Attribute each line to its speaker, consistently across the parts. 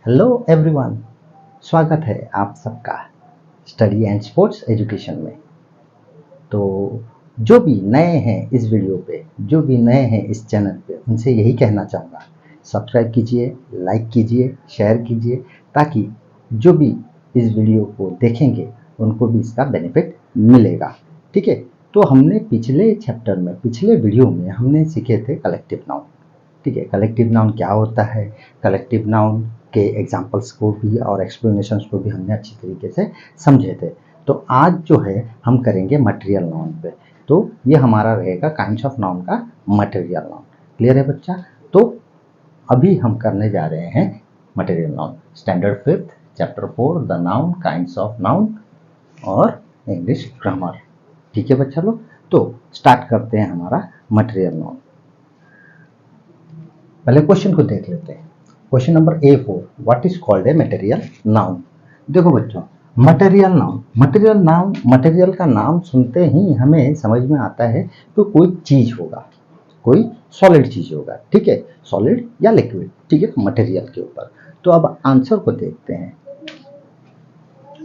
Speaker 1: Hello everyone, स्वागत है आप सबका स्टडी एंड स्पोर्ट्स एजुकेशन में। तो जो भी नए हैं इस वीडियो पे, जो भी नए हैं इस चैनल पे, उनसे यही कहना चाहूँगा, सब्सक्राइब कीजिए, लाइक कीजिए, शेयर कीजिए, ताकि जो भी इस वीडियो को देखेंगे उनको भी इसका बेनिफिट मिलेगा। ठीक है, तो हमने पिछले चैप्टर में, पिछले वीडियो में हमने सीखे थे कलेक्टिव नाउन। ठीक है, कलेक्टिव नाउन क्या होता है, कलेक्टिव नाउन के एग्जाम्पल्स को भी और एक्सप्लेनेशंस को भी हमने अच्छी तरीके से समझे थे। तो आज जो है हम करेंगे मटेरियल नाउन पे। तो ये हमारा रहेगा काइंड्स ऑफ नाउन का मटेरियल नाउन। क्लियर है बच्चा? तो अभी हम करने जा रहे हैं material noun, standard 5th chapter 4 the noun, kinds of noun और इंग्लिश ग्रामर। ठीक है बच्चा लोग, तो स्टार्ट करते हैं हमारा मटेरियल नाउन। पहले क्वेश्चन को देख लेते हैं। Question number A4, what is called a material noun. देखो बच्चों, मटेरियल नाउन, मटेरियल का नाम सुनते ही हमें समझ में आता है तो कोई चीज होगा, कोई सॉलिड चीज होगा। ठीक है, सॉलिड या लिक्विड। ठीक है, मटेरियल के ऊपर। तो अब आंसर को देखते हैं।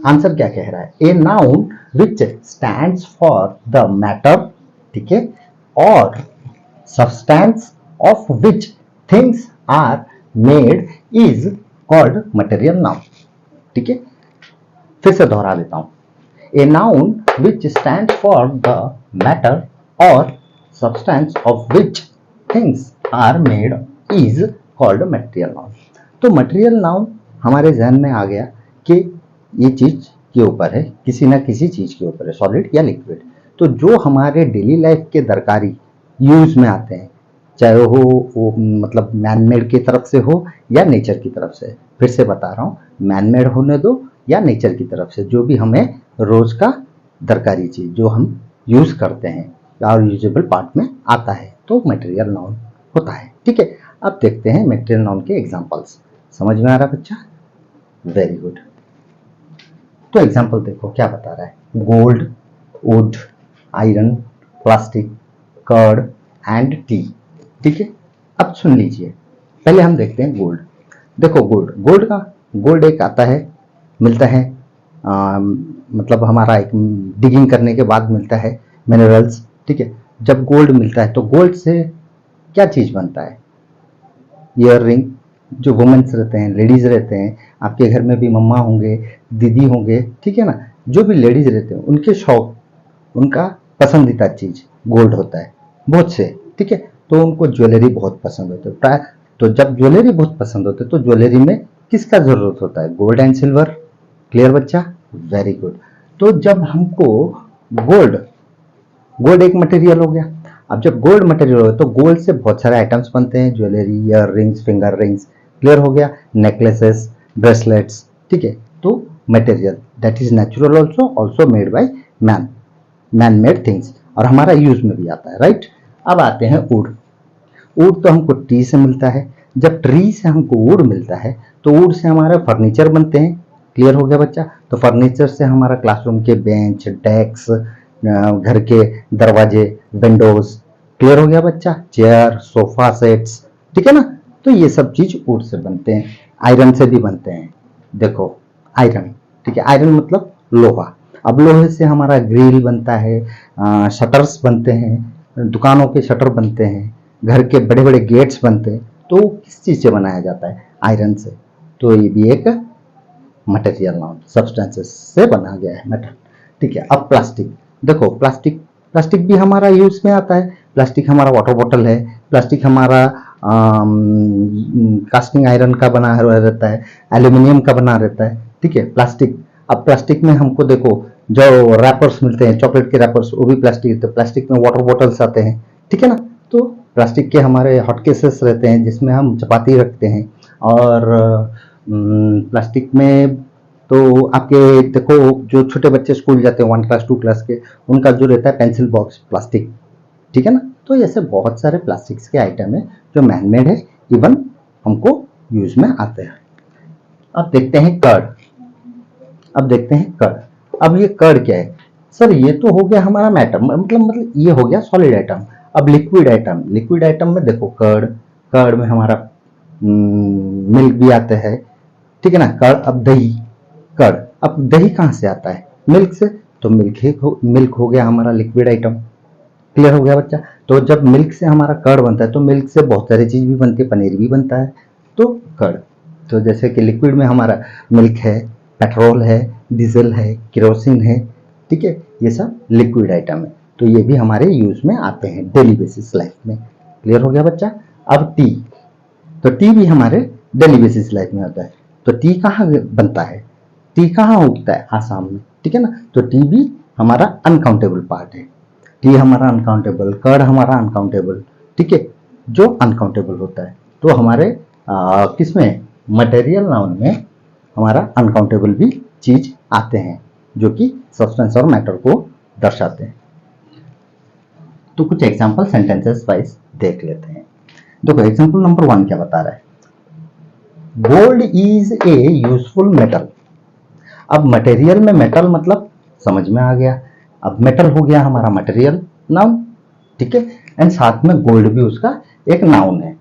Speaker 1: आंसर क्या कह रहा है? A noun which stands for the matter, ठीक है, और substance of which things are made is called material noun. ठीक है, फिर से दोहरा देता हूं। A noun which stand for the matter और substance of which things are made is called material noun. तो मटेरियल नाउन हमारे जहन में आ गया कि ये चीज के ऊपर है, किसी ना किसी चीज के ऊपर है, सॉलिड या लिक्विड। तो जो हमारे डेली लाइफ के दरकारी यूज में आते हैं, चाहे वो मतलब मैनमेड की तरफ से हो या नेचर की तरफ से। फिर से बता रहा हूँ, मैनमेड होने दो या नेचर की तरफ से, जो भी हमें रोज का दरकारी चीज जो हम यूज करते हैं और यूजेबल पार्ट में आता है, तो मटेरियल नाउन होता है। ठीक है, अब देखते हैं मटेरियल नाउन के एग्जांपल्स। समझ में आ रहा बच्चा? Very good. तो एग्जांपल देखो क्या बता रहा है। Gold, wood, iron, plastic, curd and tea. ठीक है, अब सुन लीजिए। पहले हम देखते हैं गोल्ड। देखो गोल्ड एक आता है, मिलता है, मतलब हमारा एक डिगिंग करने के बाद मिलता है मिनरल्स। ठीक है, जब गोल्ड मिलता है तो गोल्ड से क्या चीज बनता है? Ear ring. जो वुमेन्स रहते हैं, लेडीज रहते हैं, आपके घर में भी मम्मा होंगे, दीदी होंगे, ठीक है ना, जो भी लेडीज रहते हैं उनके शौक, उनका पसंदीदा चीज गोल्ड होता है बहुत से। ठीक है, तो उनको ज्वेलरी बहुत पसंद होती है। तो जब ज्वेलरी बहुत पसंद होती है तो ज्वेलरी में किसका जरूरत होता है? Gold and silver. क्लियर बच्चा? Very good. तो जब हमको गोल्ड गोल्ड एक मटेरियल हो गया। अब जब गोल्ड मटेरियल हो तो गोल्ड से बहुत सारे आइटम्स बनते हैं, jewellery, year rings, finger rings. Clear हो गया? Necklaces, bracelets. ठीक है, तो material that is natural also made by man made things, और हमारा यूज में भी आता है। राइट। अब आते हैं वुड। वुड तो हमको ट्री से मिलता है। जब ट्री से हमको वुड मिलता है तो वुड से हमारे फर्नीचर बनते हैं। क्लियर हो गया बच्चा? तो फर्नीचर से हमारा क्लासरूम के बेंच, डेस्क, घर के दरवाजे, विंडोज। क्लियर हो गया बच्चा? Chair, sofa sets. ठीक है ना, तो ये सब चीज वुड से बनते हैं। आयरन से भी बनते हैं। देखो आयरन, ठीक है, आयरन मतलब लोहा। अब लोहे से हमारा ग्रिल बनता है, शटर्स बनते हैं, दुकानों के शटर बनते हैं, घर के बड़े बड़े गेट्स बनते हैं। तो किस चीज से बनाया जाता है? आयरन से। तो ये भी एक मटेरियल नाउन, सब्सटेंसेस से बना गया है मेटल। ठीक है, अब प्लास्टिक। देखो प्लास्टिक भी हमारा यूज में आता है। प्लास्टिक हमारा वाटर बॉटल है, प्लास्टिक हमारा कास्टिंग आयरन का बना रहता है, एल्यूमिनियम का बना रहता है। ठीक है, प्लास्टिक। अब प्लास्टिक में हमको देखो जो रैपर्स मिलते हैं, चॉकलेट के रैपर्स, वो भी प्लास्टिक। तो प्लास्टिक में वाटर बॉटल्स आते हैं। ठीक है ना, तो प्लास्टिक के हमारे हॉट केसेस रहते हैं जिसमें हम चपाती रखते हैं। और प्लास्टिक में तो आपके देखो जो छोटे बच्चे स्कूल जाते हैं 1 क्लास 2 क्लास के, उनका जो रहता है पेंसिल बॉक्स, प्लास्टिक। ठीक है ना, तो ऐसे बहुत सारे प्लास्टिक्स के आइटम है जो मैनमेड है, इवन हमको यूज में आते हैं। अब देखते हैं कर्ड। अब ये कर्ड क्या है? सर ये तो हो गया हमारा मैटर, मतलब ये हो गया सॉलिड आइटम। अब लिक्विड आइटम में देखो कर्ड में हमारा मिल्क भी आता है, ठीक है ना। कर्ड, अब दही, कर्ड, अब दही कहाँ से आता है? मिल्क से, तो मिल्क हो गया हमारा लिक्विड आइटम। क्लियर हो गया बच्चा? तो जब मिल्क से हमारा कर्ड बनता है तो मिल्क से बहुत सारी चीज भी बनती है, पनीर भी बनता है, तो कर्ड। तो जैसे कि लिक्विड में हमारा मिल्क है, पेट्रोल है, डीजल है, केरोसिन है, ठीक है, ये सब लिक्विड आइटम है, तो ये भी हमारे यूज में आते हैं डेली बेसिस लाइफ में। क्लियर हो गया बच्चा? अब टी, तो टी भी हमारे डेली बेसिस लाइफ में आता है। तो टी कहाँ बनता है? टी कहाँ उगता है? आसाम में, ठीक है ना। तो टी भी हमारा अनकाउंटेबल पार्ट है। टी हमारा अनकाउंटेबल, कर्ड हमारा अनकाउंटेबल, ठीक है, जो अनकाउंटेबल होता है। तो हमारे किसमें? मटेरियल नाउन में हमारा अनकाउंटेबल भी चीज आते हैं, जो कि सब्सटेंस और मैटर को दर्शाते हैं। तो कुछ एग्जांपल सेंटेंसेस वाइज देख लेते हैं। देखो एग्जांपल नंबर 1 क्या बता रहा है? Gold is a useful metal. अब मटेरियल में मेटल मतलब समझ में आ गया। अब मेटल हो गया हमारा मटेरियल नाउन, ठीक है, एंड साथ में गोल्ड भी उसका एक नाउन है।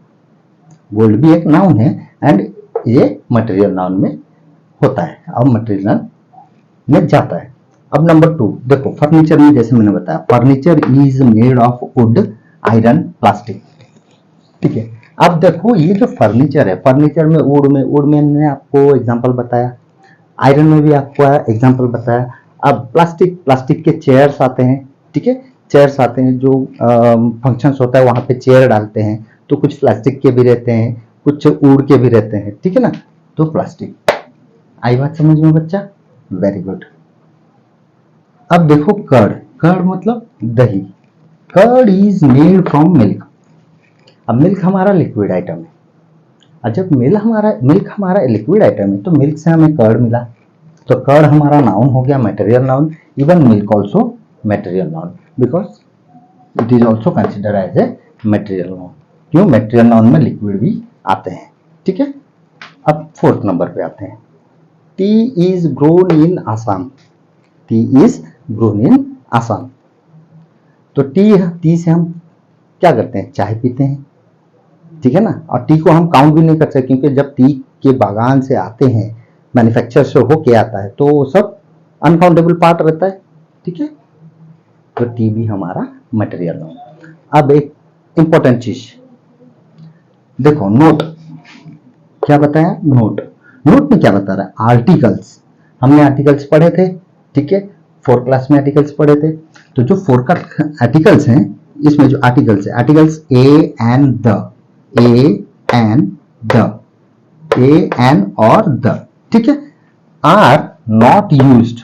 Speaker 1: गोल्ड भी एक नाउन है एंड ये मटेरियल नाउन में होता है, अब मटेरियल में जाता है। अब नंबर 2 देखो, फर्नीचर में जैसे मैंने बताया, furniture is made of would, iron, plastic, ठीक है। अब देखो ये जो फर्नीचर है, फर्नीचर में वुड में मैंने आपको एग्जांपल बताया, आयरन में भी आपको एग्जांपल बताया। अब प्लास्टिक के चेयर्स आते हैं, ठीक है, चेयर्स आते हैं, जो फंक्शंस होता है वहां पे चेयर डालते हैं, तो कुछ प्लास्टिक के भी रहते हैं, कुछ वुड के भी रहते हैं, ठीक है ना। तो प्लास्टिक, आई बात समझ में बच्चा? Very good. अब देखो कर्ड, कर्ड मतलब दही। Curd is made from milk. अब मिल्क हमारा लिक्विड आइटम है, और जब मिल्क हमारा लिक्विड आइटम है तो मिल्क से हमें कर्ड मिला, तो कर्ड हमारा नाउन हो गया, material noun. Even milk also material noun, because it is also consider as a material noun. क्यों? मटेरियल नाउन में लिक्विड भी आते हैं, ठीक है। अब 4th नंबर पे आते हैं। T is grown in Assam. T is grown in Assam. तो टी से हम क्या करते हैं? चाय पीते हैं, ठीक है ना। और टी को हम काउंट भी नहीं कर सकते, क्योंकि जब टी के बागान से आते हैं, मैन्युफैक्चर से होके आता है, तो सब अनकाउंटेबल पार्ट रहता है, ठीक है। तो टी भी हमारा मटेरियल नाउन। अब एक इंपॉर्टेंट चीज देखो, नोट क्या बताया? नोट में क्या बता रहा है? आर्टिकल्स। हमने आर्टिकल्स पढ़े थे, ठीक है, 4 क्लास में आर्टिकल्स पढ़े थे। तो जो 4 का आर्टिकल्स हैं, इसमें जो आर्टिकल्स है, articles a and the, a and और द, ठीक है, are not used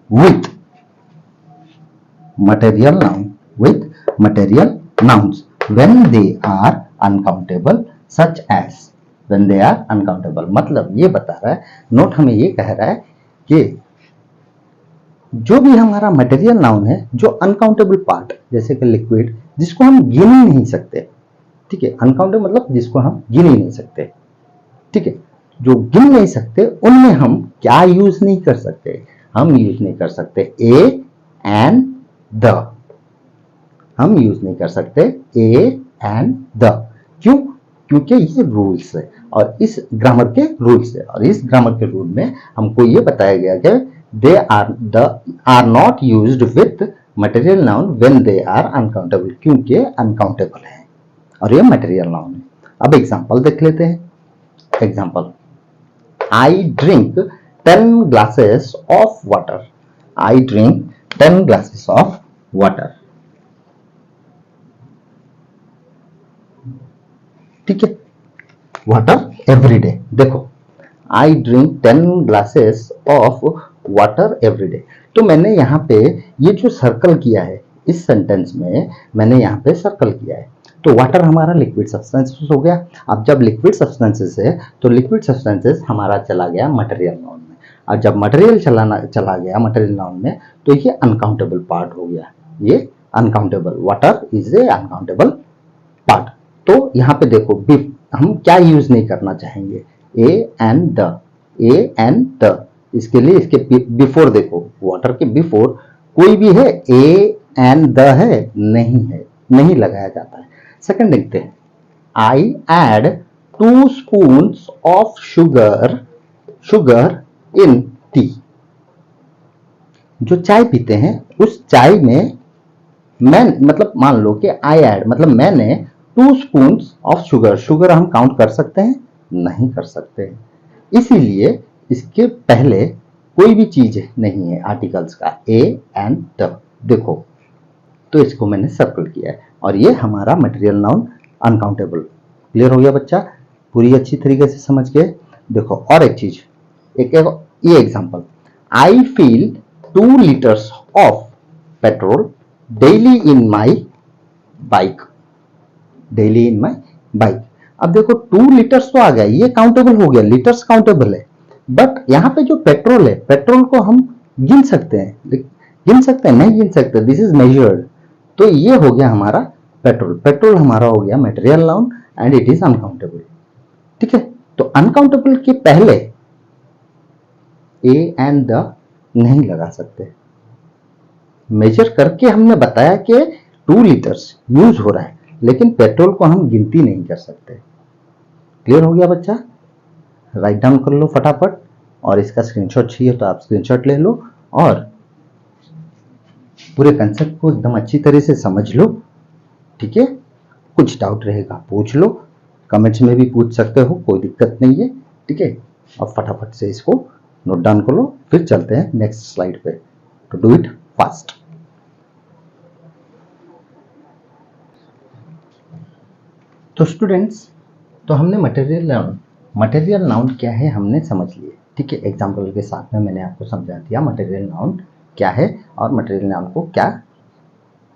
Speaker 1: with material nouns when they are uncountable, such as when they are uncountable. मतलब ये बता रहा है, नोट हमें ये कह रहा है कि जो भी हमारा मटेरियल नाउन है, जो अनकाउंटेबल पार्ट, जैसे कि लिक्विड, जिसको हम गिन ही नहीं सकते, ठीक है, अनकाउंटेबल मतलब जिसको हम गिन ही नहीं सकते, ठीक है, जो गिन नहीं सकते उनमें हम क्या यूज नहीं कर सकते? हम यूज नहीं कर सकते ए एंड द, हम यूज नहीं कर सकते ए एंड द। क्यों? क्योंकि ये रूल्स है, और इस ग्रामर के रूल्स है, और इस ग्रामर के रूल में हमको ये बताया गया कि they are not used with material noun when they are uncountable, क्योंकि अनकाउंटेबल है और ये मटेरियल नाउन है। अब एग्जांपल देख लेते हैं। Example, I drink 10 glasses of water. I drink 10 glasses of water, ठीक है, वाटर एवरी डे। देखो, I drink 10 glasses of water every day. तो मैंने यहाँ पे ये जो सर्कल किया है, इस सेंटेंस में मैंने यहाँ पे सर्कल किया है। तो वाटर हमारा लिक्विड सब्सटेंसेस हो गया। अब जब लिक्विड सब्सटेंसेस है, तो लिक्विड सब्सटेंसेस हमारा चला गया मटेरियल नाउन में, और जब मटेरियल चला गया मटेरियल नाउन में, तो ये अनकाउंटेबल पार्ट हो गया। ये uncountable, water is a uncountable part. तो यहाँ पे देखो, हम क्या यूज नहीं करना चाहेंगे? ए एंड द। इसके लिए इसके बिफोर देखो, वाटर के बिफोर कोई भी है? ए एंड द है? नहीं है, नहीं लगाया जाता है। सेकंड देखते हैं, I add 2 spoons of sugar in tea. जो चाय पीते हैं उस चाय में मैं मतलब मान लो कि आई ऐड मतलब मैंने 2 स्पून्स ऑफ शुगर हम काउंट कर सकते हैं? नहीं कर सकते। इसीलिए इसके पहले कोई भी चीज नहीं है आर्टिकल्स का ए एंड द। देखो तो इसको मैंने सर्कल किया है और ये हमारा मटेरियल नाउन अनकाउंटेबल। क्लियर हो गया बच्चा? पूरी अच्छी तरीके से समझ गए। देखो और एक चीज, एक ये example, I feel 2 litres of petrol daily in my bike. Daily in my bike. अब देखो 2 लीटर्स तो आ गया, ये काउंटेबल हो गया, लीटर्स काउंटेबल है। बट यहाँ पे जो पेट्रोल है, पेट्रोल को हम गिन सकते हैं? नहीं गिन सकते, दिस इज मेजर्ड। तो ये हो गया हमारा पेट्रोल। पेट्रोल हमारा हो गया material noun and it is uncountable. ठीक है, तो अनकाउंटेबल के पहले ए एंड द नहीं लगा सकते। मेजर करके हमने बताया कि 2 लीटर्स यूज हो रहा है, लेकिन पेट्रोल को हम गिनती नहीं कर सकते। क्लियर हो गया बच्चा? राइट डाउन कर लो फटाफट, और इसका स्क्रीनशॉट चाहिए तो आप स्क्रीनशॉट ले लो और पूरे कंसेप्ट को एकदम अच्छी तरह से समझ लो। ठीक है, कुछ डाउट रहेगा पूछ लो, कमेंट्स में भी पूछ सकते हो, कोई दिक्कत नहीं है। ठीक है, अब फटाफट से इसको नोट डाउन कर लो, फिर चलते हैं नेक्स्ट स्लाइड पे। तो डू इट फास्ट। तो स्टूडेंट्स, तो हमने मटेरियल नाउन क्या है हमने समझ लिए। ठीक है, एग्जाम्पल के साथ में मैंने आपको समझा दिया मटेरियल नाउन क्या है और मटेरियल नाउन को क्या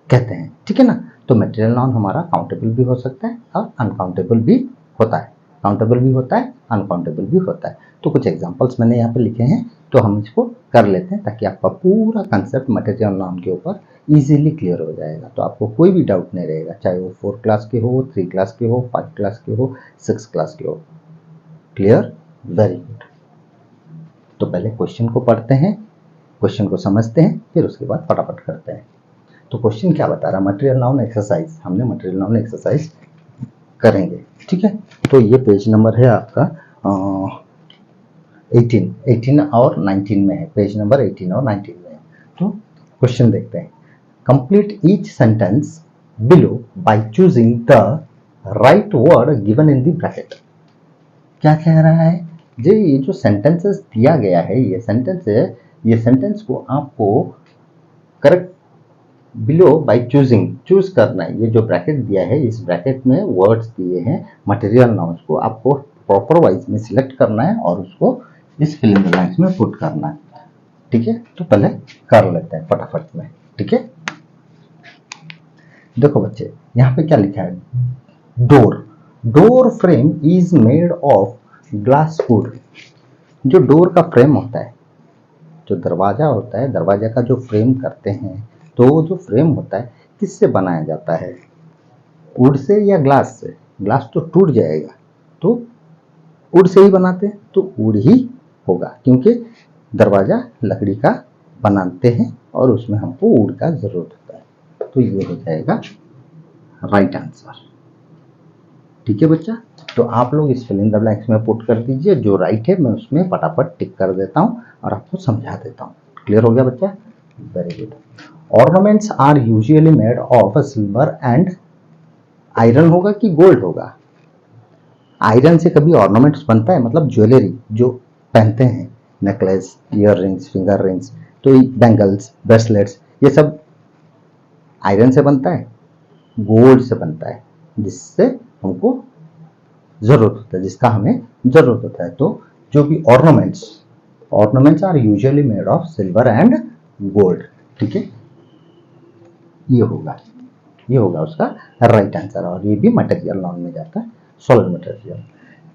Speaker 1: कहते हैं। ठीक है ना? तो मटेरियल नाउन हमारा काउंटेबल भी हो सकता है और अनकाउंटेबल भी होता है। काउंटेबल भी होता है, अनकाउंटेबल भी होता है। तो कुछ एग्जांपल्स मैंने यहाँ पे लिखे हैं, तो हम इसको कर लेते हैं ताकि आपका पूरा कंसेप्ट मटेरियल नाउन के ऊपर इजीली क्लियर हो जाएगा। तो आपको कोई भी डाउट नहीं रहेगा, चाहे वो 4 क्लास के हो, 3 क्लास के हो, 5 क्लास के हो, 6 क्लास के हो। क्लियर? Very good. तो पहले क्वेश्चन को पढ़ते हैं, क्वेश्चन को समझते हैं, फिर उसके बाद फटाफट करते हैं। तो क्वेश्चन क्या बता रहा है? Material noun exercise. हमने मटेरियल नाउन एक्सरसाइज करेंगे। ठीक है, तो ये पेज नंबर है आपका 18 और 19 में है, पेज नंबर 18 और 19 में है। तो क्वेश्चन देखते हैं। Complete each sentence below by choosing the right word given in the bracket. क्या कह रहा है जी? ये जो सेंटेंसेस दिया गया है, ये सेंटेंस है, ये सेंटेंस को आपको correct below by choosing, choose करना है। ये जो ब्रैकेट दिया है, इस ब्रैकेट में वर्ड्स दिए हैं मटेरियल नाउन्स को आपको प्रॉपर वाइज में सिलेक्ट करना है और उसको इस फिल इन द ब्लैंक्स में पुट करना है। ठीक है, तो पहले कर लेते हैं फटाफट में। ठीक है, देखो बच्चे, यहाँ पे क्या लिखा है? Door frame is made of glass would. जो डोर का फ्रेम होता है, जो दरवाजा होता है, दरवाजा का जो फ्रेम करते हैं, तो जो फ्रेम होता है किससे बनाया जाता है? वुड से या ग्लास से? ग्लास तो टूट जाएगा, तो वुड से ही बनाते हैं, तो वुड ही होगा, क्योंकि दरवाजा लकड़ी का बनाते हैं और उसमें हमको वुड का जरूरत होता है। तो ये हो जाएगा राइट आंसर। ठीक है बच्चा, तो आप लोग इस फिल इन द ब्लैंक्स में पुट कर दीजिए, जो राइट है मैं उसमें फटाफट टिक कर देता हूँ और आपको समझा देता हूँ। क्लियर हो गया बच्चा? Very good. Ornaments are usually made of silver and iron होगा कि गोल्ड होगा? आयरन से कभी ऑर्नामेंट्स बनता है? मतलब ज्वेलरी जो पहनते हैं, necklace, year rings, finger rings, तो बैंगल्स, ब्रेसलेट्स, ये सब आयरन से बनता है? गोल्ड से बनता है, जिससे हमको जरूरत होता है, जिसका हमें जरूरत होता है। तो जो भी ornaments are usually made of silver and gold. ठीक है, ये होगा उसका राइट आंसर, और ये भी मटेरियल नाउन में जाता है, सॉलिड मटेरियल।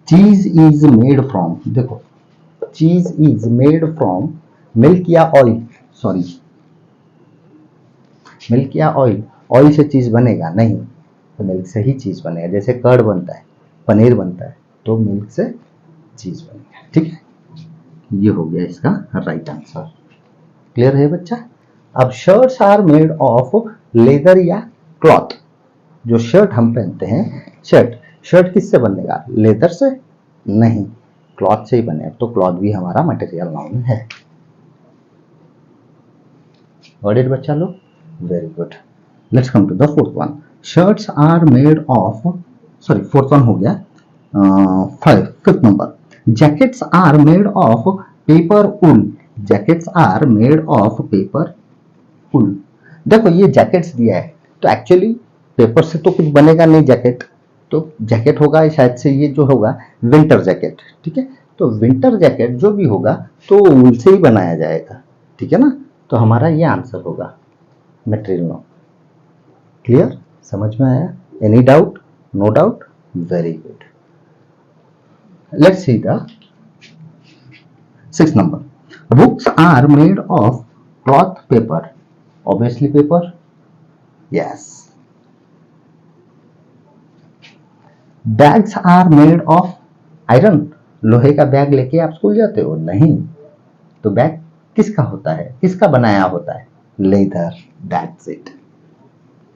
Speaker 1: चीज इज मेड फ्रॉम, देखो चीज इज मेड फ्रॉम मिल्क या ऑयल, सॉरी मिल्क या ऑयल। ऑयल से चीज बनेगा नहीं, तो मिल्क से ही चीज बनेगा। जैसे कर्ड बनता है, पनीर बनता है, तो मिल्क से चीज बनेगा। ठीक है, ये हो गया इसका राइट आंसर। क्लियर है बच्चा? अब shirts are made of leather या क्लॉथ। जो शर्ट हम पहनते हैं, शर्ट शर्ट किससे बनेगा, लेदर से नहीं, क्लॉथ से ही बने, तो क्लॉथ भी हमारा मटेरियल नाउन है। गॉट इट बच्चा लोग, very good. Let's come to the fourth one. Shirts are made of, sorry fourth one हो गया, fifth number, jackets are made of paper wool, jackets are made of paper wool. देखो ये jackets दिया है, तो actually paper से तो कुछ बनेगा नहीं जैकेट, तो जैकेट होगा शायद से ये जो होगा विंटर जैकेट, ठीक है, तो विंटर जैकेट जो भी होगा तो वूल से ही बनाया जाएगा, ठीक है ना, तो हमारा ये आंसर होगा मटेरियल नाउन। क्लियर, समझ में आया, any doubt, no doubt, very good. Let's see the six number, books are made of cloth paper, obviously paper, yes. Bags are made of iron, लोहे का बैग लेके आप स्कूल जाते हो, नहीं, तो बैग किसका होता है, किसका बनाया होता है, लेदर, दैट्स इट।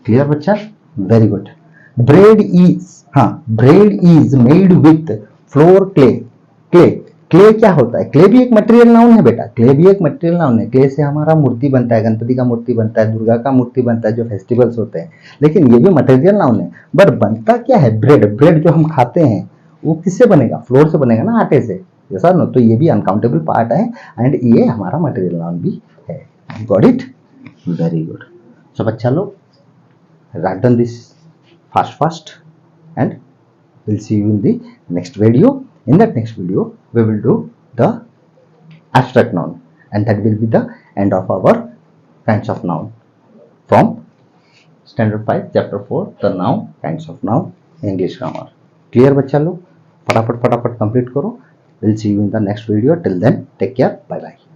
Speaker 1: क्लियर बच्चा, वेरी गुड। ब्रेड इज, हाँ, bread is made with floor clay, clay, clay क्या होता है, क्ले भी एक मटेरियल नाउन है बेटा, क्ले भी एक मटेरियल नाउन है, क्ले से हमारा मूर्ति बनता है, गणपति का मूर्ति बनता है, दुर्गा का मूर्ति बनता है, जो फेस्टिवल्स होते हैं, लेकिन ये भी मटेरियल नाउन है, बट बनता क्या है, ब्रेड, ब्रेड जो हम खाते हैं वो किससे बनेगा, फ्लोर से बनेगा ना, आटे से, जैसा नो, तो ये भी अनकाउंटेबल पार्ट है एंड ये हमारा मटेरियल नाउन भी है। Got it, very good. So बच्चा लोग, write down this fast and we'll see you in the next video. In that next video we will do the abstract noun and that will be the end of our kinds of noun from standard 5 chapter 4, the noun, kinds of noun, English grammar. Clear बच्चा लोग, फटाफट complete करो। We'll see you in the next video. Till then, take care, bye bye.